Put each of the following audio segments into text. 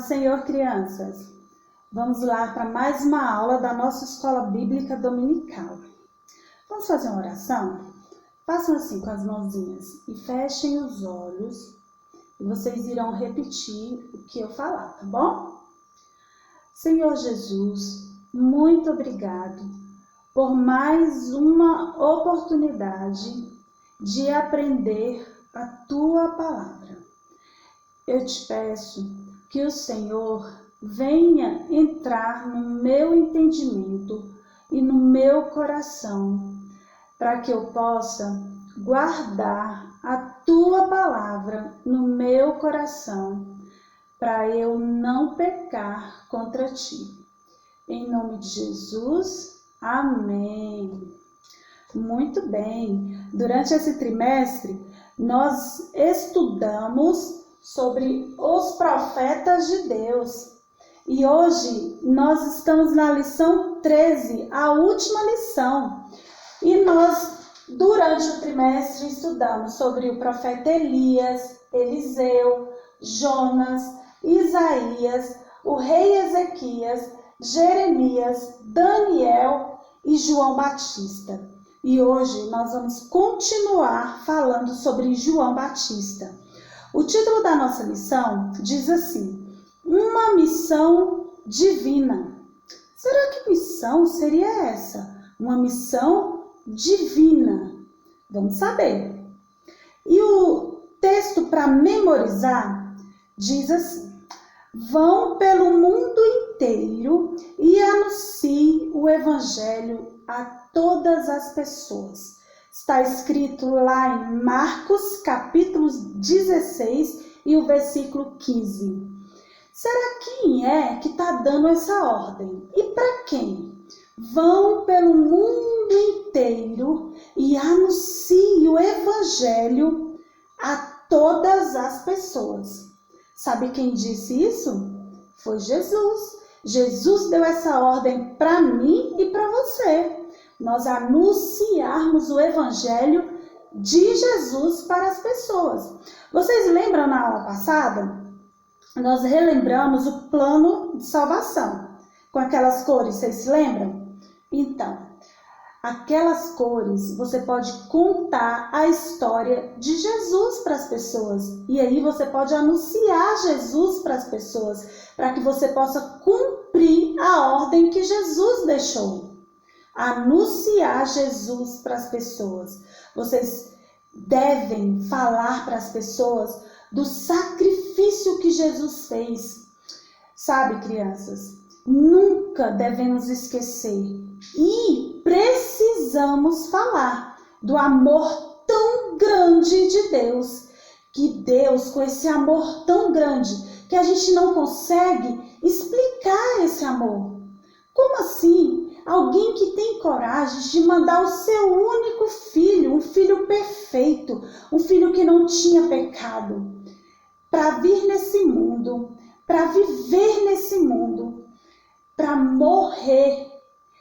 do Senhor, crianças. Vamos lá para mais uma aula da nossa escola bíblica dominical. Vamos fazer uma oração? Façam assim com as mãozinhas e fechem os olhos. E vocês irão repetir o que eu falar, tá bom? Senhor Jesus, muito obrigado por mais uma oportunidade de aprender a Tua palavra. Eu te peço que o Senhor venha entrar no meu entendimento e no meu coração, para que eu possa guardar a Tua palavra no meu coração, para eu não pecar contra Ti. Em nome de Jesus, amém. Muito bem. Durante esse trimestre, nós estudamos sobre os profetas de Deus. E hoje nós estamos na lição 13, a última lição. E nós, durante o trimestre, estudamos sobre o profeta Elias, Eliseu, Jonas, Isaías, o rei Ezequias, Jeremias, Daniel e João Batista. E hoje nós vamos continuar falando sobre João Batista. O título da nossa lição diz assim: uma missão divina. Será que missão seria essa? Uma missão divina. Vamos saber. E o texto para memorizar diz assim: vão pelo mundo inteiro e anunciem o evangelho a todas as pessoas. Está escrito lá em Marcos, capítulo 16 e o versículo 15. Será quem é que está dando essa ordem? E para quem? Vão pelo mundo inteiro e anunciem o evangelho a todas as pessoas. Sabe quem disse isso? Foi Jesus. Jesus deu essa ordem para mim e para você. Nós anunciarmos o evangelho de Jesus para as pessoas. Vocês lembram na aula passada? Nós relembramos o plano de salvação. Com aquelas cores, vocês se lembram? Então, aquelas cores, você pode contar a história de Jesus para as pessoas. E aí você pode anunciar Jesus para as pessoas, para que você possa cumprir a ordem que Jesus deixou. Anunciar Jesus para as pessoas. Vocês devem falar para as pessoas do sacrifício que Jesus fez. Sabe, crianças, nunca devemos esquecer e precisamos falar do amor tão grande de Deus. Que Deus, com esse amor tão grande, que a gente não consegue explicar esse amor. Como assim? Alguém que tem coragem de mandar o seu único filho, um filho perfeito, um filho que não tinha pecado, para vir nesse mundo, para viver nesse mundo, para morrer,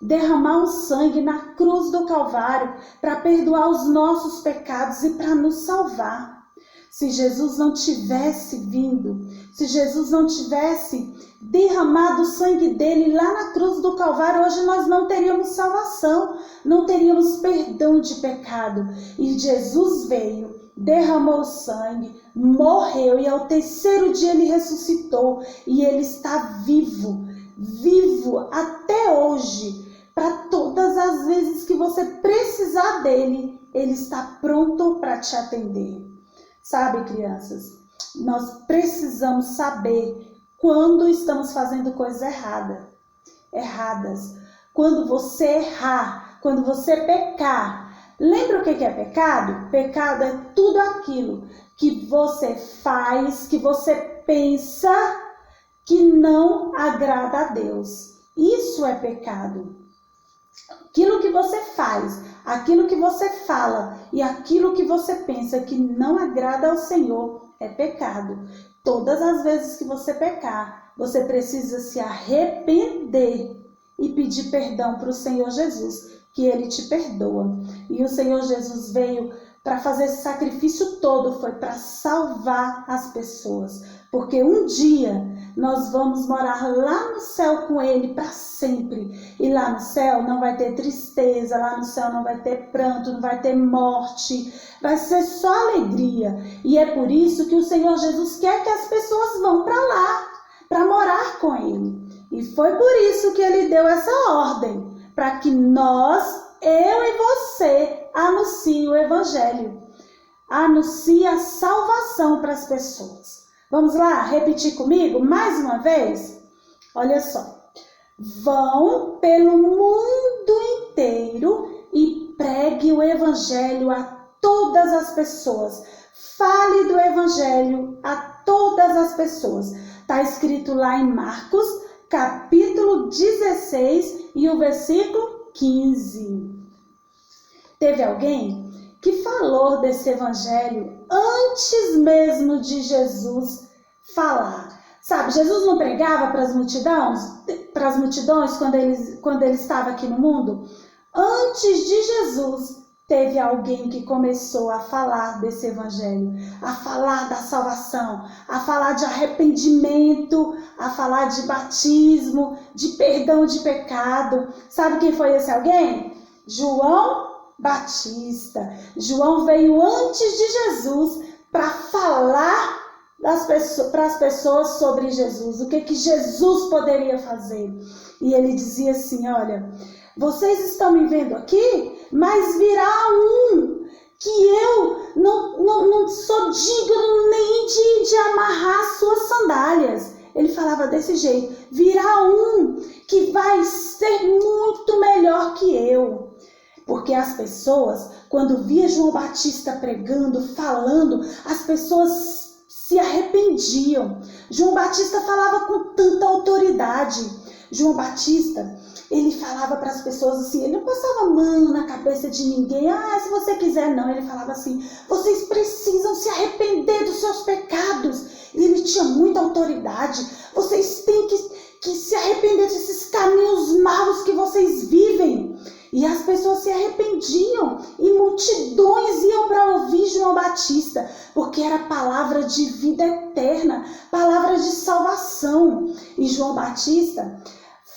derramar o sangue na cruz do Calvário, para perdoar os nossos pecados e para nos salvar. Se Jesus não tivesse vindo, se Jesus não tivesse derramado o sangue dele lá na cruz do Calvário, hoje nós não teríamos salvação, não teríamos perdão de pecado. E Jesus veio, derramou o sangue, morreu e ao terceiro dia ele ressuscitou e ele está vivo, vivo até hoje. Para todas as vezes que você precisar dele, ele está pronto para te atender. Sabe, crianças, nós precisamos saber quando estamos fazendo coisas erradas. Quando você errar, quando você pecar. Lembra o que é pecado? Pecado é tudo aquilo que você faz, que você pensa que não agrada a Deus. Isso é pecado. Aquilo que você faz, aquilo que você fala e aquilo que você pensa que não agrada ao Senhor é pecado. Todas as vezes que você pecar, você precisa se arrepender e pedir perdão para o Senhor Jesus, que Ele te perdoa. E o Senhor Jesus veio para fazer esse sacrifício todo, foi para salvar as pessoas. Porque um dia nós vamos morar lá no céu com Ele para sempre. E lá no céu não vai ter tristeza, lá no céu não vai ter pranto, não vai ter morte. Vai ser só alegria. E é por isso que o Senhor Jesus quer que as pessoas vão para lá, para morar com Ele. E foi por isso que Ele deu essa ordem, para que nós, eu e você, anuncie o Evangelho. Anuncie a salvação para as pessoas. Vamos lá, repetir comigo mais uma vez? Olha só. Vão pelo mundo inteiro e pregue o Evangelho a todas as pessoas. Fale do Evangelho a todas as pessoas. Está escrito lá em Marcos, capítulo 16 e o versículo 15. Teve alguém que falou desse Evangelho antes mesmo de Jesus falar. Sabe, Jesus não pregava para as multidões quando ele estava aqui no mundo? Antes de Jesus, teve alguém que começou a falar desse Evangelho, a falar da salvação, a falar de arrependimento, a falar de batismo, de perdão de pecado. Sabe quem foi esse alguém? João Batista. João veio antes de Jesus para falar para as pessoas sobre Jesus, o que Jesus poderia fazer. E ele dizia assim, olha, vocês estão me vendo aqui, mas virá um que eu não sou digno nem de amarrar suas sandálias. Ele falava desse jeito, virá um que vai ser muito melhor que eu. Porque as pessoas, quando via João Batista pregando, falando, as pessoas se arrependiam. João Batista falava com tanta autoridade. João Batista, ele falava para as pessoas assim, ele não passava a mão na cabeça de ninguém. Se você quiser, não. Ele falava assim, vocês precisam se arrepender dos seus pecados. E ele tinha muita autoridade. Vocês têm que se arrepender desses caminhos maus que vocês vivem. E as pessoas se arrependiam e multidões iam para ouvir João Batista, porque era palavra de vida eterna, palavra de salvação. E João Batista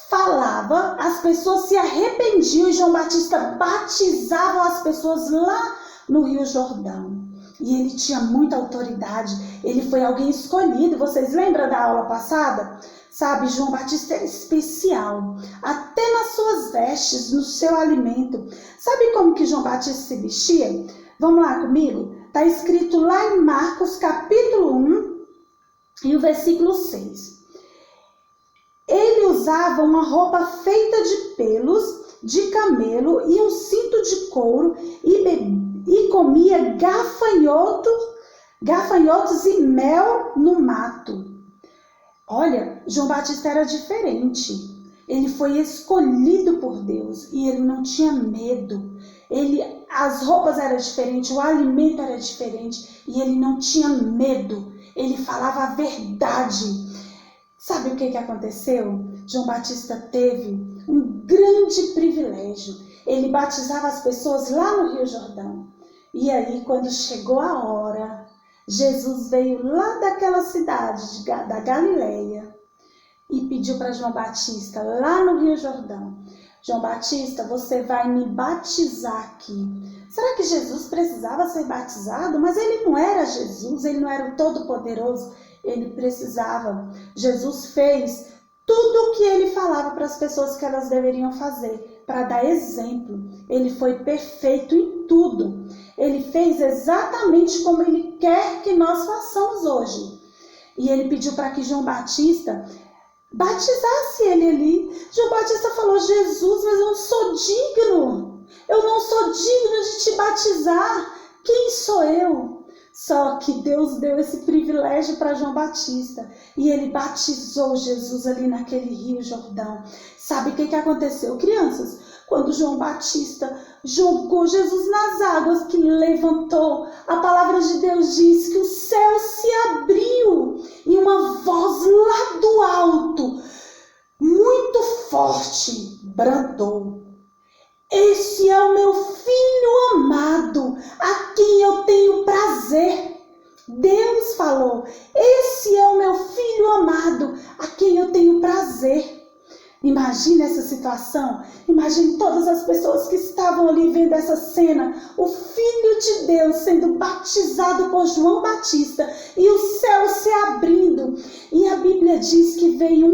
falava, as pessoas se arrependiam e João Batista batizava as pessoas lá no Rio Jordão. E ele tinha muita autoridade, ele foi alguém escolhido. Vocês lembram da aula passada? Sabe, João Batista era especial, até nas suas vestes, no seu alimento. Sabe como que João Batista se vestia? Vamos lá comigo? Está escrito lá em Marcos, capítulo 1, e o versículo 6. Ele usava uma roupa feita de pelos de camelo e um cinto de couro e comia gafanhotos e mel no mato. Olha, João Batista era diferente. Ele foi escolhido por Deus e ele não tinha medo. As roupas eram diferentes, o alimento era diferente e ele não tinha medo. Ele falava a verdade. Sabe o que aconteceu? João Batista teve um grande privilégio. Ele batizava as pessoas lá no Rio Jordão. E aí, quando chegou a hora, Jesus veio lá daquela cidade da Galileia e pediu para João Batista, lá no Rio Jordão, João Batista, você vai me batizar aqui. Será que Jesus precisava ser batizado? Mas ele não era Jesus, ele não era o Todo-Poderoso, ele precisava. Jesus fez tudo o que ele falava para as pessoas que elas deveriam fazer, para dar exemplo. Ele foi perfeito em tudo. Ele fez exatamente como ele quer que nós façamos hoje. E ele pediu para que João Batista batizasse ele ali. João Batista falou, Jesus, mas eu não sou digno. Eu não sou digno de te batizar. Quem sou eu? Só que Deus deu esse privilégio para João Batista. E ele batizou Jesus ali naquele Rio Jordão. Sabe o que aconteceu, crianças? Quando João Batista jogou Jesus nas águas que levantou, a palavra de Deus diz que o céu se abriu e uma voz lá do alto, muito forte, bradou: Este é o meu filho amado, a quem eu fazer. Imagine essa situação, imagine todas as pessoas que estavam ali vendo essa cena, o Filho de Deus sendo batizado por João Batista e o céu se abrindo. E a Bíblia diz que veio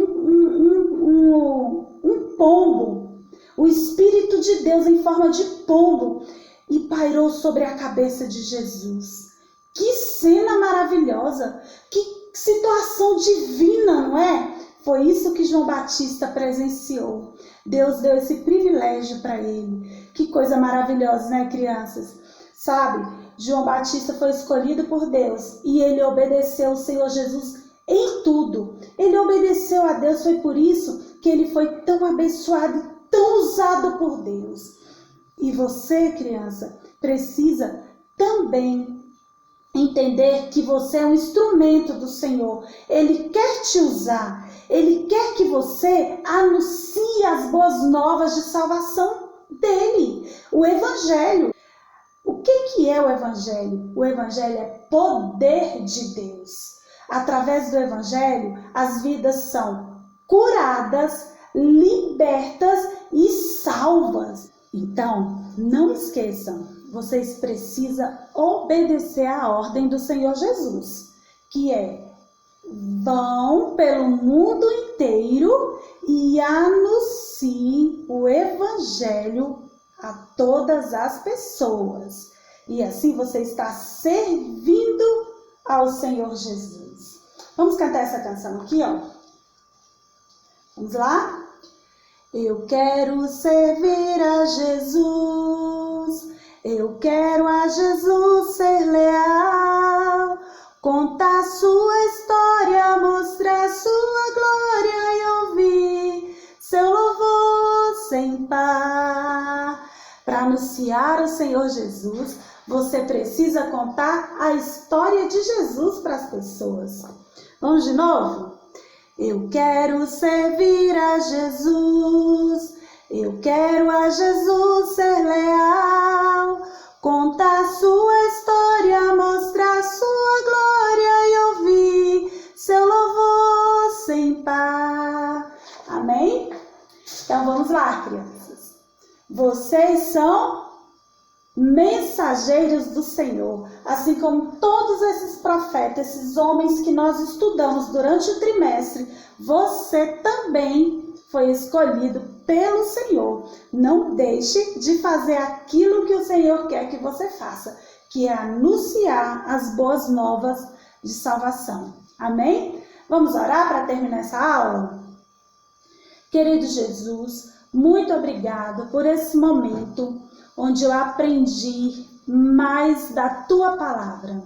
um pombo, o Espírito de Deus em forma de pombo, e pairou sobre a cabeça de Jesus. Que cena maravilhosa, que situação divina, não é? Foi isso que João Batista presenciou. Deus deu esse privilégio para ele. Que coisa maravilhosa, né, crianças? Sabe, João Batista foi escolhido por Deus e ele obedeceu o Senhor Jesus em tudo. Ele obedeceu a Deus, foi por isso que ele foi tão abençoado e tão usado por Deus. E você, criança, precisa também entender que você é um instrumento do Senhor. Ele quer te usar. Ele quer que você anuncie as boas novas de salvação dele. O Evangelho. O que é o Evangelho? O Evangelho é poder de Deus. Através do Evangelho, as vidas são curadas, libertas e salvas. Então, não esqueçam, vocês precisam obedecer à ordem do Senhor Jesus, que é: vão pelo mundo inteiro e anunciem o Evangelho a todas as pessoas. E assim você está servindo ao Senhor Jesus. Vamos cantar essa canção aqui, ó. Vamos lá? Eu quero servir a Jesus, eu quero a Jesus ser leal, contar sua história, mostrar sua glória e ouvir seu louvor sem par. Para anunciar o Senhor Jesus, você precisa contar a história de Jesus para as pessoas. Vamos de novo? Eu quero servir a Jesus, eu quero a Jesus ser leal, contar sua história, mostrar sua glória e ouvir seu louvor sem par. Amém? Então vamos lá, crianças. Vocês são mensageiros do Senhor, assim como todos esses profetas, esses homens que nós estudamos durante o trimestre. Você também foi escolhido pelo Senhor. Não deixe de fazer aquilo que o Senhor quer que você faça, que é anunciar as boas novas de salvação. Amém? Vamos orar para terminar essa aula? Querido Jesus, muito obrigado por esse momento onde eu aprendi mais da Tua palavra.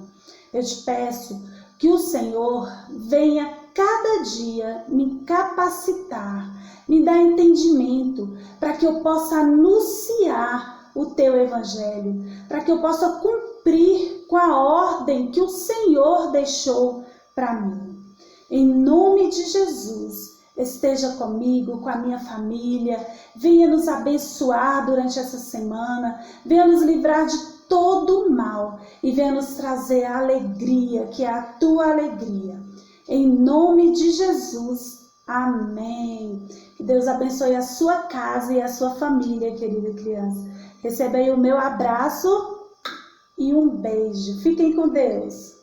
Eu te peço que o Senhor venha cada dia me capacitar, me dar entendimento, para que eu possa anunciar o Teu Evangelho, para que eu possa cumprir com a ordem que o Senhor deixou para mim. Em nome de Jesus, esteja comigo, com a minha família, venha nos abençoar durante essa semana, venha nos livrar de todo o mal e venha nos trazer a alegria, que é a Tua alegria. Em nome de Jesus, amém. Que Deus abençoe a sua casa e a sua família, querida criança. Receba aí o meu abraço e um beijo. Fiquem com Deus.